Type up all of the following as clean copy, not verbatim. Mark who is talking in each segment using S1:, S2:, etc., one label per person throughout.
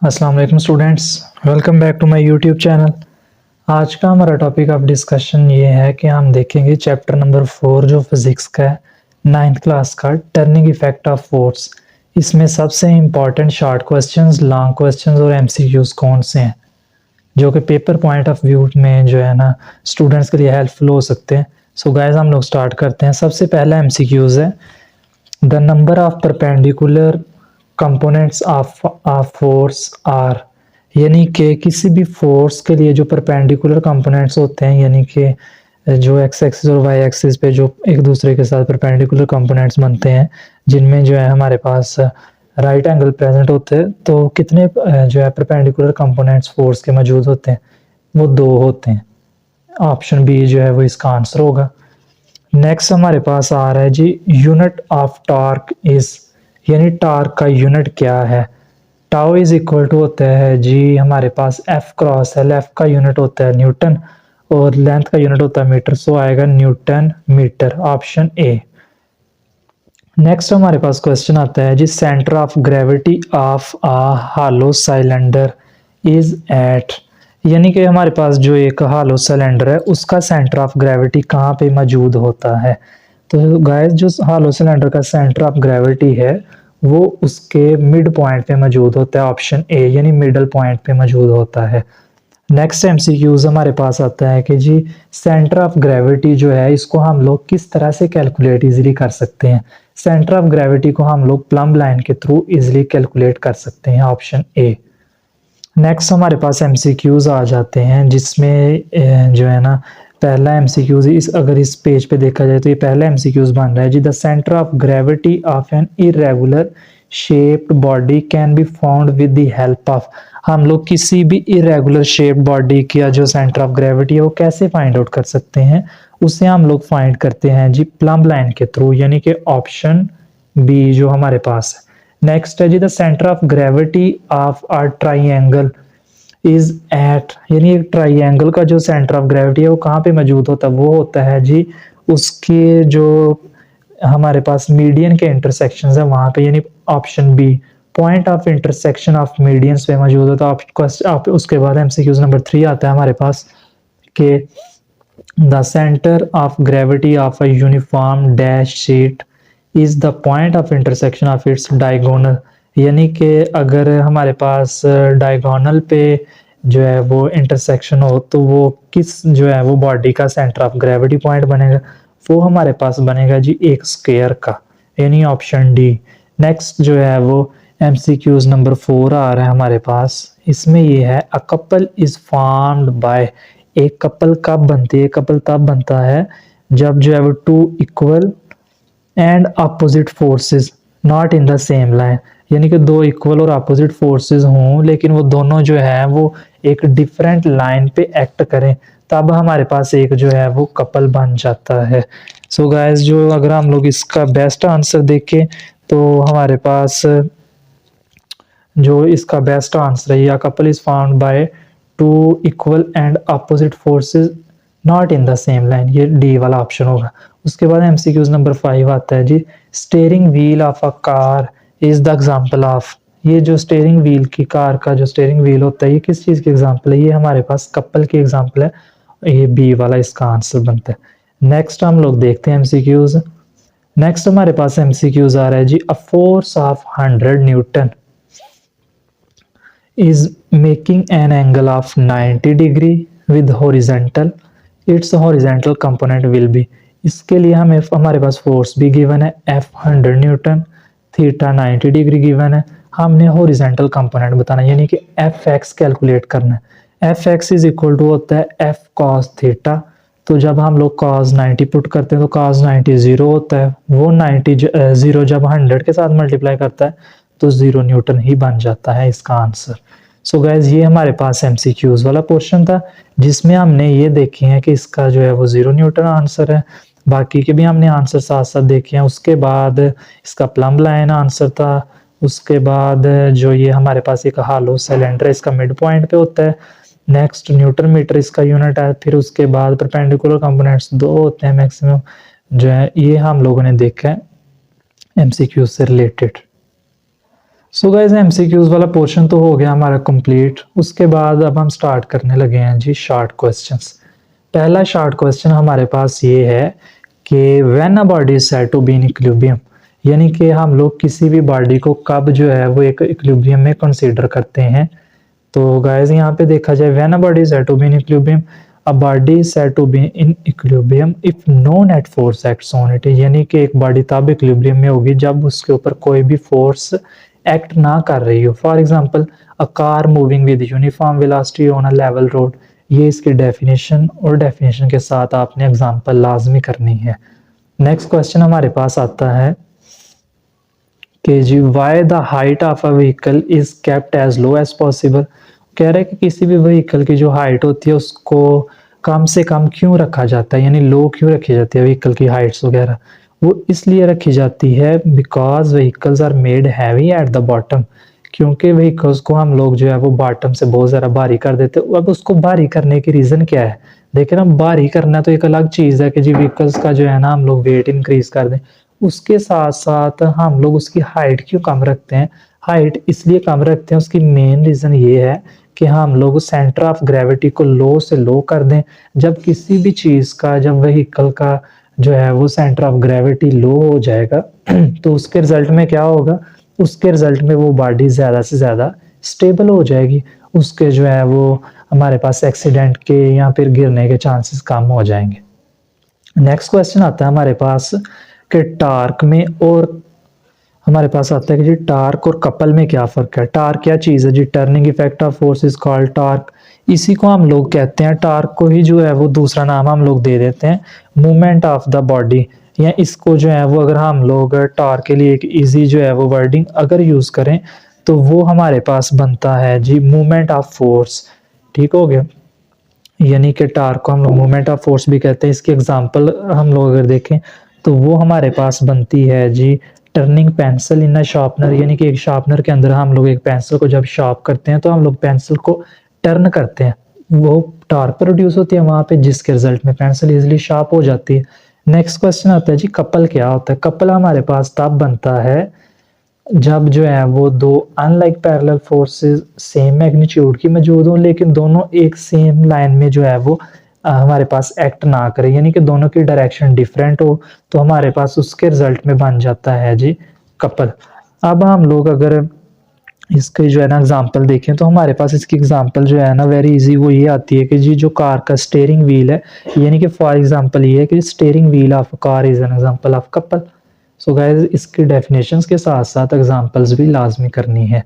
S1: अस्सलाम वालेकुम students, welcome back to my YouTube channel. आज का हमारा टॉपिक ऑफ डिस्कशन ये है कि हम देखेंगे चैप्टर नंबर 4 जो फिजिक्स का है, 9th क्लास का, टर्निंग इफेक्ट ऑफ फोर्स। इसमें सबसे important short questions, long questions और एमसीक्यूज कौन से हैं जो कि पेपर पॉइंट ऑफ व्यू में जो है ना स्टूडेंट्स के लिए हेल्पफुल हो सकते हैं। सो गाइस हम लोग स्टार्ट करते हैं। सबसे पहला एमसीक्यूज है, the number of perpendicular components of force are, यानी कि किसी भी फोर्स के लिए जो परपेंडिकुलर कंपोनेंट्स होते हैं, यानी कि जो एक्स एक्सिस और वाई एक्सिस पे जो एक दूसरे के साथ परपेंडिकुलर कंपोनेंट्स बनते हैं, जिनमें जो है हमारे पास राइट एंगल प्रेजेंट होते हैं, तो कितने जो है परपेंडिकुलर कंपोनेंट्स फोर्स के मौजूद होते हैं? वो 2 होते हैं। ऑप्शन बी जो है वो इसका आंसर होगा। नेक्स्ट हमारे पास आ रहा है जी, यूनिट ऑफ टॉर्क इज, यानी टॉर्क का यूनिट क्या है? टाउ इज इक्वल टू होता है जी हमारे पास एफ क्रॉस एल। एफ का यूनिट होता है न्यूटन और लेंथ का यूनिट होता है मीटर, सो आएगा newton metre, option A. Next हमारे पास क्वेश्चन आता है जी, centre of gravity of a hollow cylinder is at, यानी कि हमारे पास जो एक हॉलो सिलेंडर है उसका सेंटर ऑफ ग्रेविटी कहाँ पे मौजूद होता है? तो गाइस जो हॉलो सिलेंडर का सेंटर ऑफ ग्रेविटी है वो उसके मिड पॉइंट पे मौजूद होता है, ऑप्शन ए, यानी मिडल पॉइंट पे मौजूद होता है। नेक्स्ट एमसीक्यूज हमारे पास आता है कि जी सेंटर ऑफ ग्रेविटी जो है इसको हम लोग किस तरह से कैलकुलेट इजीली कर सकते हैं? सेंटर ऑफ ग्रेविटी को हम लोग प्लम लाइन के थ्रू इजीली कैलकुलेट कर सकते हैं, ऑप्शन ए। नेक्स्ट हमारे पास एमसीक्यूज आ जाते हैं जिसमें जो है ना पहला एमसीक्यूज अगर इस पेज पे देखा जाए तो ये पहला एमसीक्यूज बन रहा है जी, the centre of gravity of an irregular shaped body can be found with the help of. हम लोग किसी भी इरेगुलर शेप्ड बॉडी का जो सेंटर ऑफ ग्रेविटी है वो कैसे फाइंड आउट कर सकते हैं? उसे हम लोग फाइंड करते हैं जी प्लम लाइन के थ्रू, यानी कि ऑप्शन बी जो हमारे पास है। नेक्स्ट है जी, the centre of gravity of a triangle is at, यानी एक ट्राइंगल का जो सेंटर ऑफ ग्रेविटी है वो कहाँ पे मौजूद होता है? वो होता है जी उसके जो हमारे पास मीडियन के इंटरसेक्शंस है वहां पे, यानी option B, point of intersection of medians पे मौजूद होता है। आप उसके बाद एमसीक्यूज नंबर 3 आता है हमारे पास कि the centre of gravity of a uniform dash sheet is the point of intersection of its diagonal, यानी कि अगर हमारे पास डायगोनल पे जो है वो इंटरसेक्शन हो तो वो किस जो है वो बॉडी का सेंटर ऑफ ग्रेविटी पॉइंट बनेगा? वो हमारे पास बनेगा जी एक स्क्वायर का, यानी ऑप्शन डी। नेक्स्ट जो है वो एमसीक्यूज नंबर 4 आ रहा है हमारे पास। इसमें ये है, a couple is formed by, एक कपल कब बनती है? कपल तब बनता है जब जो है वो 2 equal and opposite forces not in the same line, यानी कि 2 इक्वल और अपोजिट फोर्सेस हों लेकिन वो दोनों जो है वो एक डिफरेंट लाइन पे एक्ट करें, तब हमारे पास एक जो है वो कपल बन जाता है। सो गाइस जो अगर हम लोग इसका बेस्ट आंसर देखें तो हमारे पास जो इसका बेस्ट आंसर है, या couple is found by 2 equal and opposite forces not in the same line, ये डी वाला ऑप्शन होगा। उसके बाद एमसीक्यूज नंबर 5 आता है जी, steering wheel of a car is the example of, ये जो स्टीयरिंग व्हील की कार का जो स्टीयरिंग व्हील होता है ये किस चीज की एग्जांपल है? ये हमारे पास कपल की एग्जांपल है, ये बी वाला इसका आंसर बनता है। नेक्स्ट हम लोग देखते हैं एमसीक्यूज। नेक्स्ट हमारे पास एमसीक्यूज आ रहा है जी, a force of 100 newton is making an angle of 90 degree with horizontal, its horizontal component will be, इसके लिए हमें हमारे पास फोर्स भी गिवन है F 100 Newton, theta 90 degree given है, हमने हॉरिजॉन्टल कंपोनेंट बताना है, यानी कि Fx कैलकुलेट करना है। Fx इज इक्वल टू होता है F cos थीटा, तो जब हम लोग cos 90 पुट करते हैं तो cos 90 जीरो होता है, वो 90 जीरो जब 100 के साथ मल्टीप्लाई करता है तो 0 न्यूटन ही बन जाता है इसका आंसर। सो गाइज ये हमारे पास एमसीक्यूज वाला पोर्शन था जिसमें हमने ये देखे हैं कि इसका जो है वो 0 न्यूटन आंसर है, बाकी के भी हमने आंसर साथ साथ देखे हैं। उसके बाद इसका प्लम लाइन आंसर था, उसके बाद जो ये हमारे पास एक हालो सिलेंडर है इसका मिड पॉइंट पे होता है, नेक्स्ट न्यूटन मीटर इसका यूनिट है, फिर उसके बाद परपेंडिकुलर कंपोनेंट्स 2 होते हैं मैक्सिमम, जो है ये हम लोगों ने देखा है एमसीक्यू से रिलेटेड। सो गाइस एमसीक्यूज वाला पोर्शन तो हो गया हमारा कंप्लीट। उसके बाद अब हम स्टार्ट करने लगे हैं जी शॉर्ट क्वेश्चंस। पहला शॉर्ट क्वेश्चन हमारे पास ये है कि when a body is said to be in equilibrium, यानी कि हम लोग किसी भी बॉडी को कब जो है वो एक इक्विलिब्रियम में कंसीडर करते हैं। तो गाइस यहाँ पे देखा जाए when a body is said to be in equilibrium, a body is said to be in equilibrium if no net force acts on it, यानी कि एक बॉडी तब इक्विलिब्रियम में होगी जब उसके ऊपर कोई भी फोर्स एक्ट ना कर रही हो। For example a car moving with uniform velocity on a level road, ये इसकी डेफिनेशन, और डेफिनेशन के साथ आपने एग्जांपल लाजमी करनी है। नेक्स्ट क्वेश्चन हमारे पास आता है कि जी why the height of a vehicle is kept as low as possible. कह रहे हैं कि किसी भी व्हीकल की जो हाइट होती है उसको कम से कम क्यों रखा जाता है, यानी लो क्यों रखी जाती है व्हीकल की हाइट्स वगैरह। वो इसलिए रखी जाती है because vehicles are made heavy at the bottom, क्योंकि व्हीकल्स को हम लोग जो है वो बॉटम से बहुत ज़्यादा भारी कर देते हैं। अब उसको भारी करने की रीज़न क्या है, देखिए ना, भारी करना तो एक अलग चीज़ है कि जी व्हीकल्स का जो है ना हम लोग वेट इंक्रीज कर दें, उसके साथ साथ हम लोग उसकी हाइट क्यों कम रखते हैं। हाइट इसलिए कम रखते हैं, उसकी मेन रीज़न ये है कि हम लोग सेंटर ऑफ ग्रेविटी को लो से लो कर दें। जब किसी भी चीज़ का, जब व्हीकल का जो है वो सेंटर ऑफ ग्रेविटी लो हो जाएगा तो उसके रिजल्ट में क्या होगा, उसके रिजल्ट में वो बॉडी ज़्यादा से ज़्यादा स्टेबल हो जाएगी, उसके जो है वो हमारे पास एक्सीडेंट के या फिर गिरने के चांसेस कम हो जाएंगे। नेक्स्ट क्वेश्चन आता है हमारे पास कि टार्क में और हमारे पास आता है कि जी टार्क और कपल में क्या फ़र्क है। टार्क क्या चीज़ है जी, turning effect of force is called torque. इसी को हम लोग कहते हैं, टार्क को ही जो है वो दूसरा नाम हम लोग दे देते हैं मूवमेंट ऑफ द बॉडी, या इसको जो है वो अगर हम लोग टार्क के लिए एक इजी जो है वो वर्डिंग अगर यूज़ करें तो वो हमारे पास बनता है जी मूवमेंट ऑफ फोर्स। ठीक हो गया, यानी कि टार्क को हम लोग मूवमेंट ऑफ फोर्स भी कहते हैं। इसकी एग्जांपल हम लोग अगर देखें तो वो हमारे पास बनती है जी turning pencil in a sharpener, यानी कि एक शार्पनर के अंदर हम लोग एक पेंसिल को जब शार्प करते हैं तो हम लोग पेंसिल को टर्न करते हैं, वो टार्क प्रोड्यूस होती है वहां पे, जिसके रिजल्ट में पेंसिल इजिली शार्प हो जाती है। नेक्स्ट क्वेश्चन आता है जी कपल क्या होता है। कपल हमारे पास तब बनता है जब जो है वो दो unlike parallel forces same magnitude की मौजूद हो, लेकिन दोनों एक सेम लाइन में जो है वो हमारे पास एक्ट ना करे, यानी कि दोनों की डायरेक्शन डिफरेंट हो, तो हमारे पास उसके रिजल्ट में बन जाता है जी कपल। अब हम लोग अगर इसके जो है ना एग्जांपल देखें तो हमारे पास इसकी एग्जांपल जो है ना वेरी इजी, वो ये आती है कि जी जो कार का स्टीयरिंग व्हील है, यानी कि फॉर एग्जांपल ये है कि steering wheel of car is an example of couple. So guys इसकी डेफिनेशंस के साथ साथ एग्जांपल्स भी लाजमी करनी है।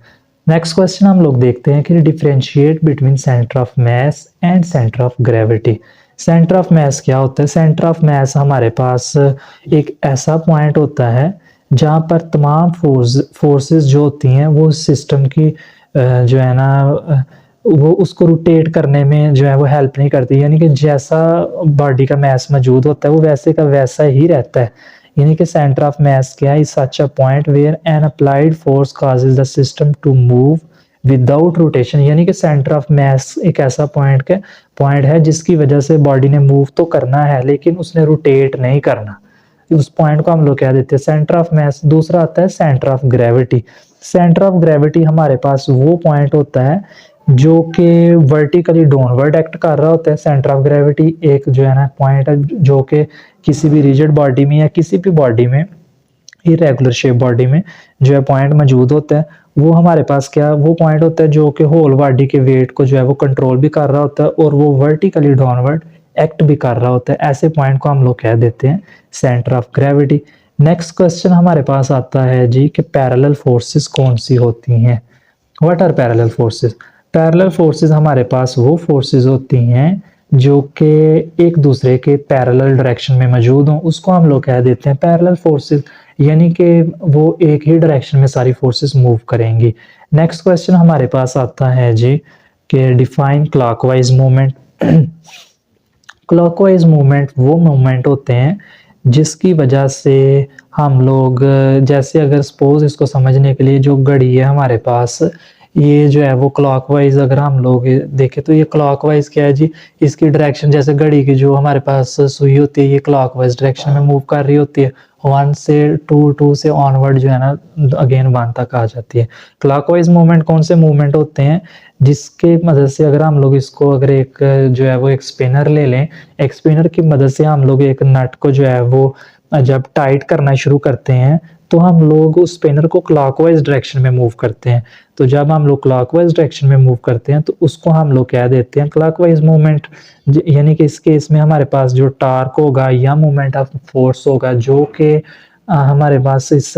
S1: नेक्स्ट क्वेश्चन हम लोग देखते हैं कि differentiate between centre of mass and centre of gravity. Centre of mass क्या होता है। सेंटर ऑफ मास हमारे पास एक ऐसा पॉइंट होता है जहाँ पर तमाम फोर्सेस जो होती हैं वो सिस्टम की जो है ना वो उसको रोटेट करने में जो है वो हेल्प नहीं करती, यानी कि जैसा बॉडी का मास मौजूद होता है वो वैसे का वैसा ही रहता है। यानी कि सेंटर ऑफ मास क्या है, such a point where an applied force causes the system to move without rotation, यानी कि सेंटर ऑफ मास एक ऐसा पॉइंट है जिसकी वजह से बॉडी ने मूव तो करना है लेकिन उसने रोटेट नहीं करना, उस पॉइंट को हम लोग कह देते हैं सेंटर ऑफ मास। दूसरा आता है centre of gravity. Centre of gravity हमारे पास वो पॉइंट होता है जो कि वर्टिकली डाउनवर्ड एक्ट कर रहा होता है। सेंटर ऑफ ग्रेविटी एक जो है ना पॉइंट है जो कि किसी भी रिजिड बॉडी में या किसी भी बॉडी में, इरेगुलर शेप बॉडी में जो है पॉइंट मौजूद होता है, वो हमारे पास क्या वो पॉइंट होता है जो कि होल बॉडी के वेट को जो है वो कंट्रोल भी कर रहा होता है और वो वर्टिकली डाउनवर्ड एक्ट भी कर रहा होता है। ऐसे पॉइंट को हम लोग कह देते हैं centre of gravity. Next question हमारे पास आता है जी कि पैरेलल फोर्सेस कौन सी होती हैं। What are parallel forces. Parallel forces हमारे पास वो फोर्सेस होती हैं जो कि एक दूसरे के पैरेलल डायरेक्शन में मौजूद हों, उसको हम लोग कह देते हैं पैरेलल फोर्सेस, यानी कि वो एक ही डायरेक्शन में सारी फोर्सेस मूव करेंगी। नेक्स्ट क्वेश्चन हमारे पास आता है जी कि define clockwise movement. Clockwise movement वो मूवमेंट होते हैं जिसकी वजह से हम लोग, जैसे अगर सपोज इसको समझने के लिए जो घड़ी है हमारे पास, ये जो है वो क्लॉकवाइज अगर हम लोग देखें तो ये क्लॉकवाइज क्या है जी, इसकी डायरेक्शन जैसे घड़ी की जो हमारे पास सुई होती है ये क्लॉकवाइज डायरेक्शन में मूव कर रही होती है 1 से 2 से ऑनवर्ड जो है ना अगेन 1 तक आ जाती है। क्लॉकवाइज मूवमेंट कौन से मूवमेंट होते हैं जिसके मदद से अगर हम लोग इसको अगर एक जो है वो एक स्पिनर ले लें, एक स्पिनर की मदद से हम लोग एक नट को जो है वो जब टाइट करना शुरू करते हैं तो हम लोग उस स्पिनर को क्लॉकवाइज डायरेक्शन में मूव करते हैं। तो जब हम लोग क्लॉकवाइज डायरेक्शन में मूव करते हैं तो उसको हम लोग कह देते हैं क्लॉकवाइज मूवमेंट। यानी कि इस केस में हमारे पास जो टार्क होगा या मोमेंट ऑफ फोर्स होगा जो कि हमारे पास इस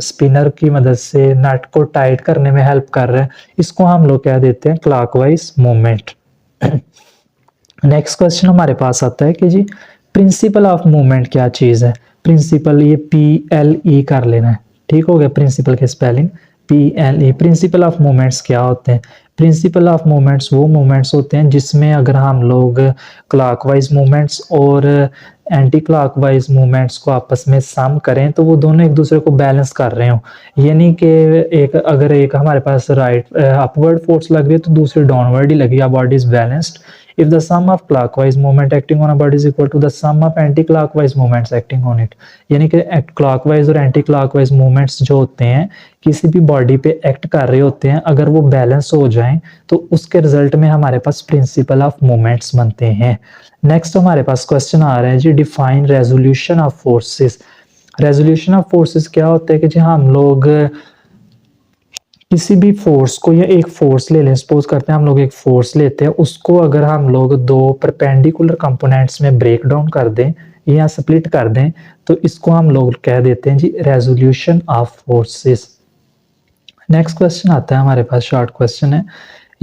S1: स्पिनर की मदद से नट को टाइट करने में हेल्प कर रहा है, इसको हम लोग कह देते हैं क्लॉकवाइज मूवमेंट। नेक्स्ट क्वेश्चन हमारे पास आता है कि जी प्रिंसिपल ऑफ मूवमेंट क्या चीज है। प्रिंसिपल ये PLE कर लेना है, ठीक हो गया। प्रिंसिपल की spelling PLE। Principle of movements क्या होते हैं? प्रिंसिपल ऑफ मूवमेंट्स वो मूवमेंट्स होते हैं जिसमें अगर हम लोग क्लॉकवाइज मूवमेंट्स और एंटी क्लॉकवाइज मूवमेंट्स को आपस में सम करें तो वो दोनों एक दूसरे को बैलेंस कर रहे हो। यानी कि अगर एक हमारे पास राइट अपवर्ड फोर्स लग रही है तो दूसरी डाउनवर्ड ही लगेगी, body is balanced. If the sum of clockwise movement acting on a body is equal to the sum of anti-clockwise movements acting on it, यानी कि clockwise और anti-clockwise movements जो होते हैं किसी भी बॉडी पे एक्ट कर रहे होते हैं, अगर वो बैलेंस हो जाएं तो उसके रिजल्ट में हमारे पास प्रिंसिपल ऑफ मूवमेंट्स बनते हैं। नेक्स्ट हमारे पास क्वेश्चन आ रहा है जी define resolution of forces. Resolution of forces क्या होता है कि जी हम लोग किसी भी फोर्स को या एक फोर्स ले लें, सपोज करते हैं हम लोग एक फोर्स लेते हैं, उसको अगर हम लोग दो परपेंडिकुलर कंपोनेंट्स में ब्रेक डाउन कर दें या स्प्लिट कर दें तो इसको हम लोग कह देते हैं जी resolution of forces. Next question आता है हमारे पास, शॉर्ट क्वेश्चन है।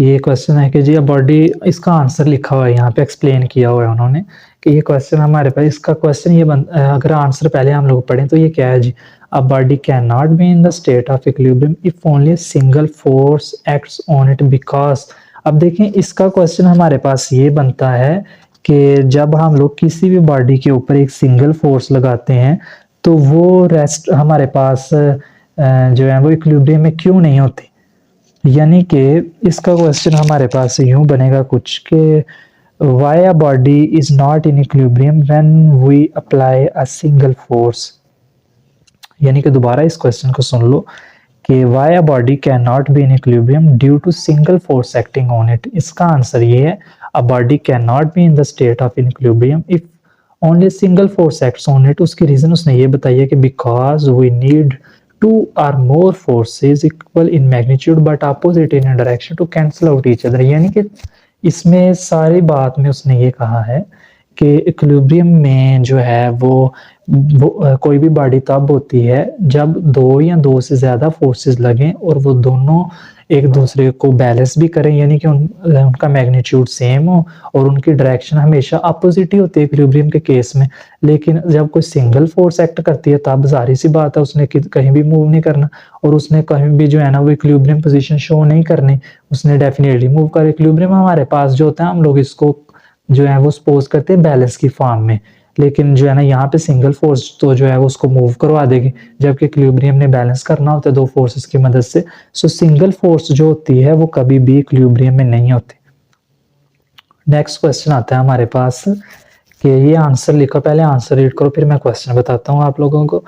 S1: ये क्वेश्चन है कि जी बॉडी, इसका आंसर लिखा हुआ है यहाँ पे, एक्सप्लेन किया हुआ है उन्होंने कि ये क्वेश्चन हमारे पास, इसका क्वेश्चन ये अगर आंसर पहले हम लोग पढ़ें तो ये क्या है जी, a body cannot be in the state of equilibrium if only a single force acts on it because। अब देखें इसका क्वेश्चन हमारे पास ये बनता है कि जब हम लोग किसी भी बॉडी के ऊपर एक सिंगल फोर्स लगाते हैं तो वो रेस्ट हमारे पास जो है वो इक्विलिब्रियम में क्यों नहीं होती। यानी कि इसका क्वेश्चन हमारे पास यूं बनेगा कुछ कि why a body is not in equilibrium when we apply a single force। यानी कि दोबारा इस क्वेश्चन को सुन लो कि why a body cannot be in equilibrium due to single force acting on it। इसका आंसर ये है a body cannot be in the state of equilibrium if only single force acts on it। उसकी reason उसने ये बताई है कि because we need two or more forces equal in magnitude but opposite in direction to cancel out each other। यानी कि इसमें सारी बात में उसने ये कहा है कि इक्विलिब्रियम में जो है वो कोई भी बॉडी तब होती है जब दो या दो से ज्यादा फोर्सेस लगें और वो दोनों एक दूसरे को बैलेंस भी करें, यानी कि उनका मैग्नीट्यूड सेम हो और उनकी डायरेक्शन हमेशा अपोजिट ही होती है इक्विलिब्रियम के केस में। लेकिन जब कोई सिंगल फोर्स एक्ट करती है तब जाहिर सी बात है उसने कहीं भी मूव नहीं करना और उसने कहीं भी जो है ना वो इक्विलिब्रियम पोजीशन शो नहीं करनी, उसने डेफिनेटली मूव कर। इक्विलिब्रियम हमारे पास जो होता है हम लोग इसको जो है वो सपोज करते हैं बैलेंस की फॉर्म में, लेकिन जो है ना यहाँ पे सिंगल फोर्स तो जो है वो उसको मूव करवा देगी, जबकि इक्विलिब्रियम ने बैलेंस करना होता है दो फोर्सेस की मदद से। सो सिंगल फोर्स जो होती है वो कभी भी इक्विलिब्रियम में नहीं होती। नेक्स्ट क्वेश्चन आता है हमारे पास कि ये आंसर लिखो, पहले आंसर रीड करो फिर मैं क्वेश्चन बताता हूँ आप लोगों को।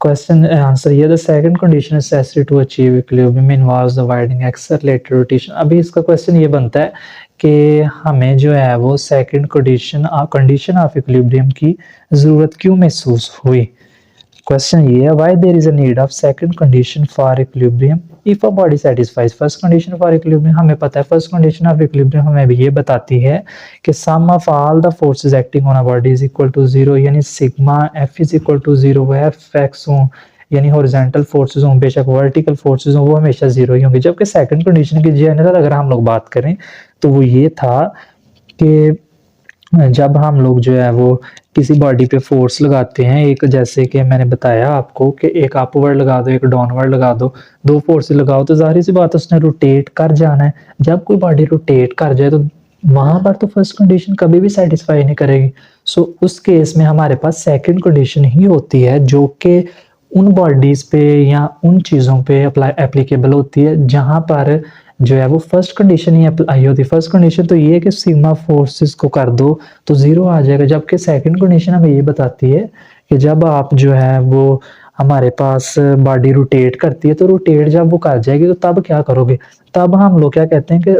S1: क्वेश्चन आंसर ये, the second condition necessary to achieve equilibrium involves the widening accelerated rotation. अभी इसका क्वेश्चन ये बनता है कि हमें जो है वो सेकंड कंडीशन ऑफ इक्विलिब्रियम की जरूरत क्यों महसूस हुई। क्वेश्चन ये है, why there is a need of second condition for equilibrium if a body satisfies first condition for equilibrium. हमें पता है फर्स्ट कंडीशन ऑफ इक्विलिब्रियम हमें भी ये बताती है कि sum of all the forces acting on a body is equal to zero, यानी sigma F is equal to zero, वह एफ एक्स हो यानी हॉरिजॉन्टल फोर्सेस हों बेशक वर्टिकल फोर्सेस हों वो हमेशा जीरो ही होंगे। जबकि सेकंड कंडीशन की जनरल अगर हम लोग बात करें तो वो ये था कि जब हम लोग जो है वो किसी बॉडी पे फोर्स लगाते हैं, एक जैसे कि मैंने बताया आपको कि एक अपवर्ड लगा दो एक डाउनवर्ड लगा दो फोर्स लगाओ तो जाहिर सी बात है उसने रोटेट कर जाना है। जब कोई बॉडी रोटेट कर जाए तो वहां पर तो फर्स्ट कंडीशन कभी भी सेटिस्फाई नहीं करेगी। सो उस केस में हमारे पास सेकंड कंडीशन ही होती है जो कि उन बॉडीज पे या उन चीजों पे एप्लीकेबल होती है जहां पर जो है वो फर्स्ट कंडीशन ही अप्लाई होती है। फर्स्ट कंडीशन तो ये है कि सिग्मा फोर्सेस को कर दो तो जीरो आ जाएगा, जबकि सेकंड कंडीशन हमें ये बताती है कि जब आप जो है वो हमारे पास बॉडी रोटेट करती है, तो रोटेट जब वो कर जाएगी तो तब क्या करोगे? तब हम लोग क्या कहते हैं कि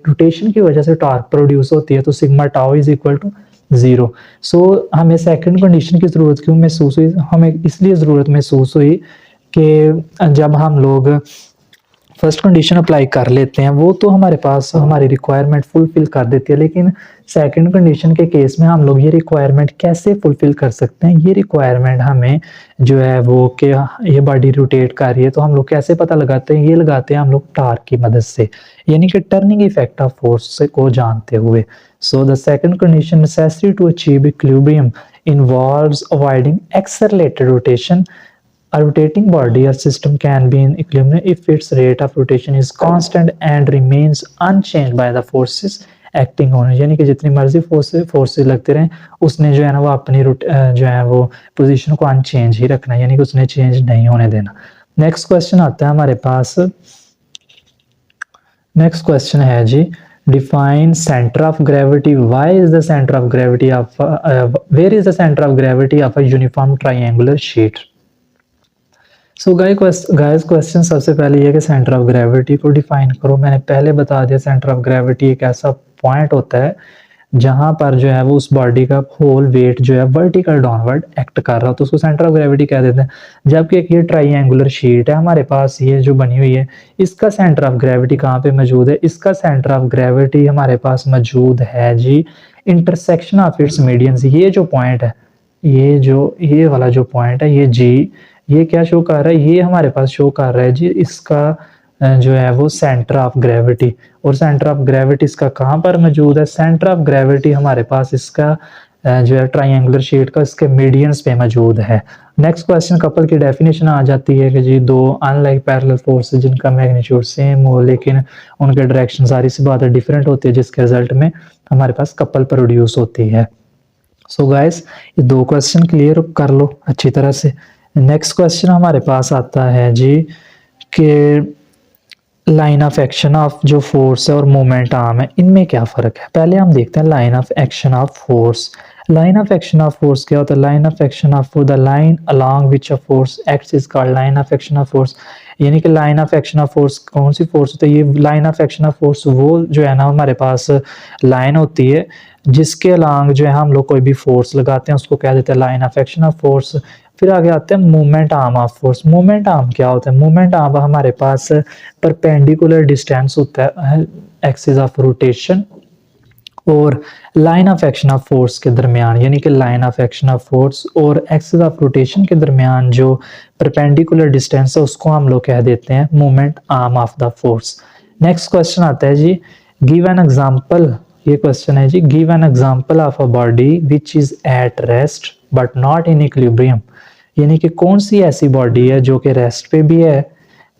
S1: रोटेशन की वजह से टॉर्क प्रोड्यूस होती है, तो sigma tau is equal to 0। So हमें सेकंड कंडीशन की ज़रूरत क्यों महसूस हुई? हमें इसलिए ज़रूरत महसूस हुई कि जब हम लोग फर्स्ट कंडीशन अप्लाई कर लेते हैं, वो तो हमारे पास हमारी रिक्वायरमेंट फुलफिल कर देती है, लेकिन सेकंड कंडीशन के केस में हम लोग ये रिक्वायरमेंट कैसे फुलफिल कर सकते हैं? ये रिक्वायरमेंट हमें जो है वो कि ये बॉडी रोटेट कर रही है, तो हम लोग कैसे पता लगाते हैं? ये लगाते हैं हम लोग टॉर्क की मदद से, यानी कि टर्निंग इफेक्ट ऑफ फोर्स को जानते हुए। So the second condition necessary to achieve equilibrium involves avoiding accelerated rotation. A rotating body or system can be in equilibrium if its rate of rotation is constant and remains unchanged by the forces acting on it। यानी कि जितनी मर्जी forces लगते रहें, उसने जो है ना वो अपनी जो है वो पोजीशन को अनचेंज ही रखना है, यानी कि उसने चेंज नहीं होने देना। नेक्स्ट क्वेश्चन आता है हमारे पास। नेक्स्ट क्वेश्चन है जी, define centre of gravity. Why is the centre of gravity of where is the centre of gravity of a uniform triangular sheet? So guys question सबसे पहले ये कि सेंटर ऑफ ग्रेविटी को डिफाइन करो। मैंने पहले बता दिया, सेंटर ऑफ ग्रेविटी एक ऐसा पॉइंट होता है जहां पर जो है वो उस बॉडी का होल वेट जो है वर्टिकल डाउनवर्ड एक्ट कर रहा हो, तो उसको सेंटर ऑफ ग्रेविटी कह देते हैं। जबकि एक ये ट्राइंगुलर शीट है हमारे पास, ये जो बनी हुई है, इसका सेंटर ऑफ ग्रेविटी कहाँ पे मौजूद है? इसका सेंटर ऑफ ग्रेविटी हमारे पास मौजूद है जी इंटरसेक्शन ऑफ इट्स मीडियंस। ये जो पॉइंट है, ये वाला जो पॉइंट है, ये जी, ये क्या शो कर रहा है? ये हमारे पास शो कर रहा है जी इसका जो है वो सेंटर ऑफ ग्रेविटी। और सेंटर ऑफ ग्रेविटी इसका कहाँ पर मौजूद है? सेंटर ऑफ ग्रेविटी हमारे पास इसका जो है ट्राइंगुलर शीट का इसके मीडियंस पे मौजूद है। नेक्स्ट क्वेश्चन कपल की डेफिनेशन आ जाती है कि जी दो अनलाइक पैरेलल फोर्सेस जिनका मैग्नीट्यूड सेम हो लेकिन उनके डायरेक्शन सारी सी बात डिफरेंट होती है, जिसके रिजल्ट में हमारे पास कपल प्रोड्यूस होती है। सो गाइस ये दो क्वेश्चन क्लियर कर लो अच्छी तरह से। नेक्स्ट क्वेश्चन हमारे पास आता है जी कि लाइन ऑफ एक्शन ऑफ जो फोर्स है और मोमेंट आर्म है, इनमें क्या फर्क है? पहले हम देखते हैं line of action of force. Line of action of force क्या होता है? Line of action of the line along which a force acts is called line of action of force. यानी कि line of action of force कौन सी force होती है? ये line of action of force वो जो है ना हमारे पास लाइन होती है जिसके अलोंग जो है हम लोग कोई भी फोर्स लगाते हैं, उसको कह देते हैं line of action of force. फिर आगे आते हैं movement arm of force. Movement arm क्या होता है? मूवमेंट आर्म हमारे पास परपेंडिकुलर डिस्टेंस होता है एक्सिस ऑफ रोटेशन और line of action of force के दरमियान, यानी कि line of action of force और एक्सिस ऑफ रोटेशन के दरमियान जो परपेंडिकुलर डिस्टेंस है उसको हम लोग कह देते हैं movement arm of the force. Next question आता है जी, गिव एन एग्जांपल। ये क्वेश्चन है जी, give an example of a body which is at rest but not in equilibrium. यानी कि कौन सी ऐसी बॉडी है जो कि रेस्ट पे भी है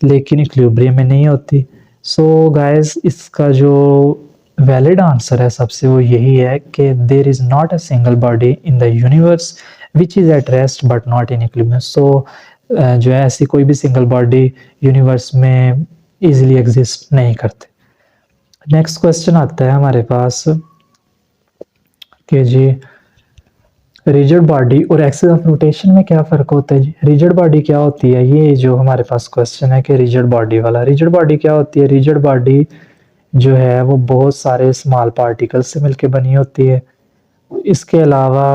S1: लेकिन इक्विलिब्रियम में नहीं होती? सो गाइस इसका जो वैलिड आंसर है सबसे वो यही है कि there is not a single body in the universe which is at rest but not in equilibrium. So जो है ऐसी कोई भी सिंगल बॉडी यूनिवर्स में इजीली एग्जिस्ट नहीं करते। नेक्स्ट क्वेश्चन आता है हमारे पास कि जी रिजिड बॉडी और एक्सिस ऑफ रोटेशन में क्या फर्क होता है जी? रिजिड बॉडी क्या होती है? ये जो हमारे पास क्वेश्चन है कि रिजिड बॉडी वाला, रिजिड बॉडी क्या होती है? रिजिड बॉडी जो है वो बहुत सारे स्मॉल पार्टिकल से मिलकर बनी होती है। इसके अलावा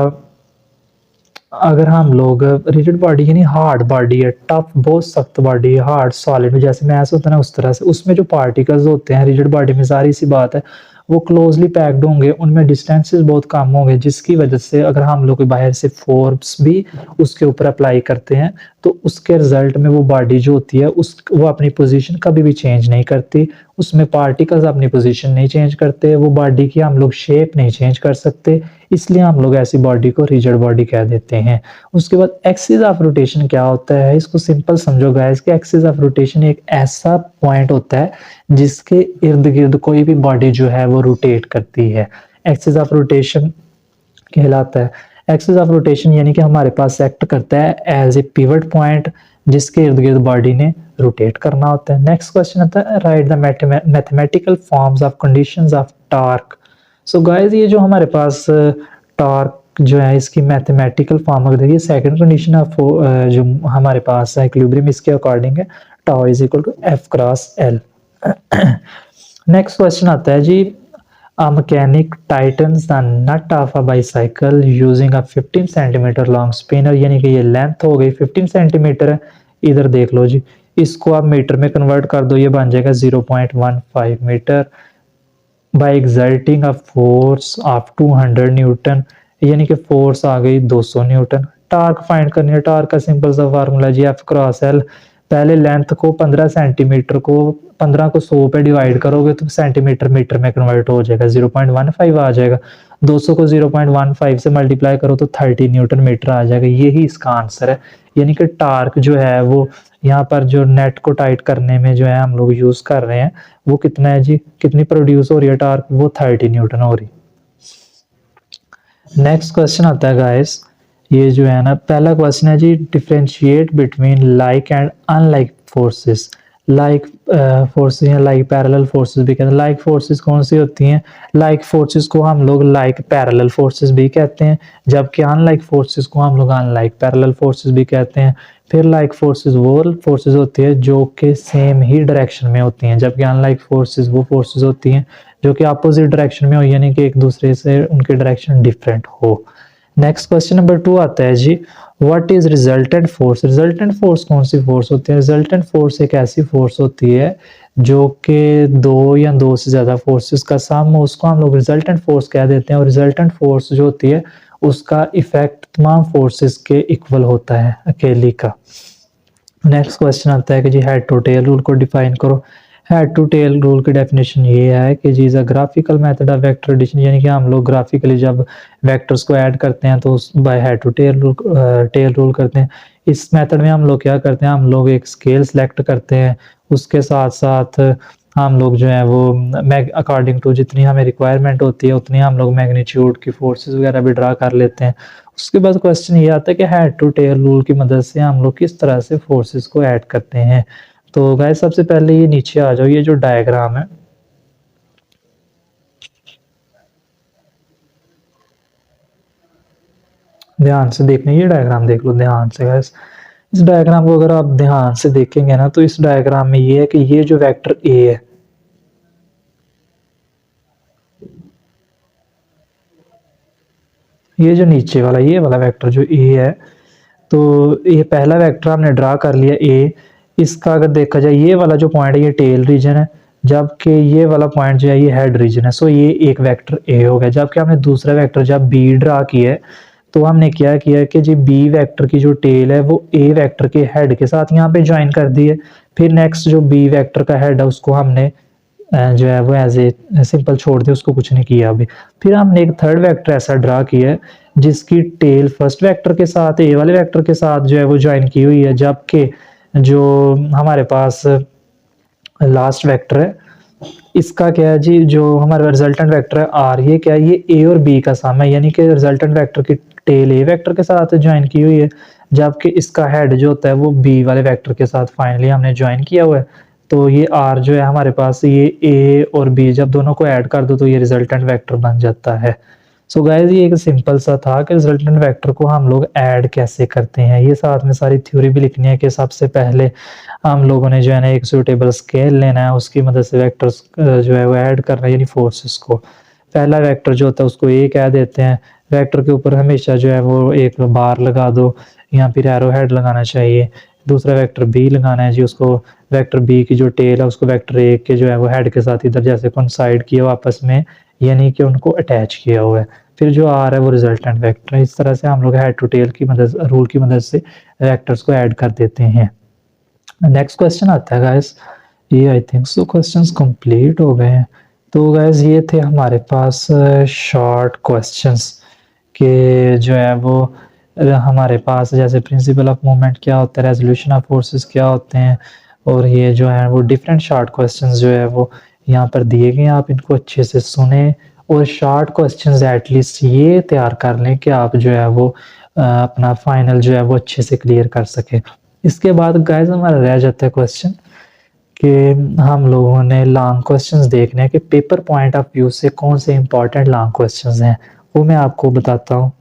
S1: अगर हम लोग रिजिड बॉडी यानी हार्ड बॉडी है, टफ बहुत सख्त बॉडी है, हार्ड सॉलिड जैसे मैस होता है ना उस तरह से, उसमें जो पार्टिकल्स होते हैं रिजिड बॉडी में सारी सी बात है वो क्लोजली पैक्ड होंगे, उनमें डिस्टेंसेस बहुत कम होंगे, जिसकी वजह से अगर हम लोग बाहर से फोर्स भी उसके ऊपर अप्लाई करते हैं तो उसके रिजल्ट में वो बॉडी जो होती है वो अपनी पोजीशन कभी भी चेंज नहीं करती, उसमें पार्टिकल्स अपनी पोजीशन नहीं चेंज करते, वो बॉडी की हम लोग शेप नहीं चेंज कर सकते, इसलिए हम लोग ऐसी बॉडी को रिजिड बॉडी कह देते हैं। उसके बाद एक्सिस ऑफ रोटेशन क्या होता है? इसको सिंपल समझो गाइस कि एक्सिस ऑफ रोटेशन एक ऐसा पॉइंट होता है जिसके इर्द गिर्द कोई भी बॉडी जो है वो रोटेट करती है, एक्सिस ऑफ रोटेशन कहलाता है। एक्सिस ऑफ रोटेशन यानी कि हमारे पास एक्ट करता है एज ए पिवट पॉइंट जिसके इर्द गिर्द बॉडी ने रोटेट करना होता है। नेक्स्ट क्वेश्चन आता है right the mathematical forms of conditions of torque. So guys ये जो हमारे पास टॉर्क जो है इसकी मैथमेटिकल फॉर्म अगर देखिए सेकंड कंडीशन ऑफ जो हमारे पास है इक्विलिब्रियम इसके अकॉर्डिंग है tau is equal to F cross L. Next question आता है जी A mechanic tightens the nut of a bicycle using a 15 centimetre long spinner, यानी कि ये लेंथ हो गई 15 सेंटीमीटर है। इधर देख लो जी, इसको आप मीटर में कन्वर्ट कर दो, ये बन जाएगा 0.15 metre. By exerting a force of 200 newton, यानी कि फोर्स आ गई 200 न्यूटन। टार्क फाइंड करनी है, टार्क का सिंपल सा फार्मूला जी एफ क्रॉस एल। पहले लेंथ को 15 सेंटीमीटर को 15 को 100 पे डिवाइड करोगे तो सेंटीमीटर मीटर में कन्वर्ट हो जाएगा, 0.15 आ जाएगा। 200 को 0.15 से मल्टीप्लाई करो तो 30 न्यूटन मीटर आ जाएगा। यही इसका आंसर है, यानी कि टार्क जो है वो यहाँ पर जो नेट को टाइट करने में जो है हम लोग यूज कर रहे हैं वो कितना है जी, कितनी प्रोड्यूस हो रही है टार्क, वो 30 न्यूटन हो रही। नेक्स्ट क्वेश्चन आता है गाइस, ये जो है ना पहला क्वेश्चन है जी differentiate between like and unlike forces. Like forces या लाइक पैरेलल फोर्सेस भी कहते हैं। लाइक फोर्सेस कौन सी होती हैं? लाइक फोर्सेस को हम लोग लाइक पैरेलल फोर्सेस भी कहते हैं, जबकि अनलाइक फोर्सेस को हम लोग अनलाइक पैरेलल फोर्सेस भी कहते हैं। फिर लाइक फोर्सेस वो फोर्सेस होती है जो कि सेम ही डायरेक्शन में होती हैं, जबकि अनलाइक फोर्सेस वो फोर्सेस होती हैं जो कि अपोजिट डायरेक्शन में हो, यानी कि एक दूसरे से उनकी डायरेक्शन डिफरेंट हो। नेक्स्ट क्वेश्चन नंबर 2 आता है जी what is resultant force. Resultant force कौन सी फोर्स होती है? रिजल्टेंट फोर्स एक ऐसी फोर्स होती है जो कि दो या दो से ज्यादा फोर्सेस का सम हो, उसको हम लोग रिजल्टेंट फोर्स कह देते हैं। और रिजल्टेंट फोर्स जो होती है उसका इफेक्ट तमाम फोर्सेस के इक्वल होता है अकेली का। नेक्स्ट क्वेश्चन आता है कि जी हेड टू टेल रूल को डिफाइन करो। हेड टू टेल रूल की डेफिनेशन ये है कि जी is a graphical method of vector addition, यानी कि हम लोग ग्राफिकली जब वेक्टर्स को ऐड करते हैं तो by head to tail rule करते हैं। इस मेथड में हम लोग क्या करते हैं, हम लोग एक स्केल सेलेक्ट करते हैं, उसके साथ साथ हम लोग जो है वो अकॉर्डिंग टू जितनी हमें रिक्वायरमेंट होती है उतनी हम लोग मैग्नीट्यूड की फोर्सेस वगैरह भी ड्रा कर लेते हैं। उसके बाद क्वेश्चन ये आता है कि हेड टू टेल रूल की मदद से हम लोग किस तरह से फोर्सेस को ऐड करते हैं। तो गाइस सबसे पहले ये नीचे आ जाओ, ये जो डायग्राम है ध्यान से देखना, ये डायग्राम देख लो ध्यान से गाइस। इस डायग्राम को अगर आप ध्यान से देखेंगे ना तो इस डायग्राम में ये है कि ये जो वेक्टर ए है, ये जो नीचे वाला ये वाला वेक्टर जो ए है, तो ये पहला वेक्टर हमने ड्रा कर लिया ए। इसका अगर देखा जाए ये वाला जो पॉइंट है ये टेल रीजन है, जबकि ये वाला पॉइंट जो है ये हेड रीजन है। सो ये एक वेक्टर ए हो गया। जबकि हमने दूसरा वेक्टर जब बी ड्रा किया है तो हमने क्या किया कि जी बी वेक्टर की जो टेल है वो ए वेक्टर के हेड के साथ यहाँ पे ज्वाइन कर दी है। फिर नेक्स्ट जो बी वेक्टर का हेड है उसको हमने जो है वो एज ए सिंपल छोड़ दिया, उसको कुछ नहीं किया अभी। फिर हमने एक थर्ड वेक्टर ऐसा ड्रा किया है जिसकी टेल फर्स्ट वेक्टर के साथ ए वाले वेक्टर के साथ जो है वो ज्वाइन की हुई है, जबकि जो हमारे पास लास्ट वेक्टर है इसका क्या है जी, जो हमारा रिजल्टेंट वेक्टर है आर, ये क्या है, ये ए और बी का सम है, यानी कि रिजल्टेंट वेक्टर की टेल ए वेक्टर के साथ ज्वाइन की हुई है, जबकि इसका हेड जो होता है वो बी वाले वेक्टर के साथ फाइनली हमने ज्वाइन किया हुआ है। तो ये आर जो है हमारे पास ये ए और बी जब दोनों को ऐड कर दो तो ये रिजल्टेंट वेक्टर बन जाता है। सो गाइस ये एक सिंपल सा था कि रिजल्टेंट वेक्टर को हम लोग ऐड कैसे करते हैं। ये साथ में सारी थ्योरी भी लिखनी है कि सबसे पहले हम लोगों ने जो है ना एक सूटेबल स्केल लेना है, उसकी मदद से वेक्टर्स जो है वो ऐड करना है, यानी फोर्सेस को। पहला वेक्टर जो होता है उसको ए कह देते हैं। वेक्टर के ऊपर हमेशा जो है वो एक बार लगा दो, यहाँ फिर एरो हेड लगाना चाहिए। दूसरा वेक्टर बी लगाना है जी, उसको वेक्टर बी की जो टेल है उसको वेक्टर ए के जो है वो हेड के साथ इधर जैसे कोइंसाइड किया आपस में, यानी कि उनको अटैच किया हुआ है। फिर जो आर है वो रिजल्टेंट वेक्टर है। इस तरह से हम लोग हेड टू टेल की मदद रूल की मदद से वेक्टर्स को ऐड कर देते हैं। नेक्स्ट क्वेश्चन आता है गाइस, ये I think so questions complete हो गए हैं। तो गाइस ये थे हमारे पास शॉर्ट क्वेश्चंस के जो है वो हमारे पास जैसे प्रिंसिपल ऑफ मूवमेंट क्या होता है, रेजोल्यूशन ऑफ फोर्सेस क्या होते हैं, और ये जो है वो डिफरेंट शॉर्ट क्वेश्चंस जो है वो यहाँ पर दिए गए हैं। आप इनको अच्छे से सुने और शॉर्ट क्वेश्चंस एटलीस्ट ये तैयार कर लें कि आप जो है वो अपना फाइनल जो है वो अच्छे से क्लियर कर सके। इसके बाद गाइस हमारा रह जाता है क्वेश्चन कि हम लोगों ने लॉन्ग क्वेश्चंस देखने हैं कि पेपर पॉइंट ऑफ व्यू से कौन से इंपॉर्टेंट लॉन्ग क्वेश्चंस हैं, वो मैं आपको बताता हूँ।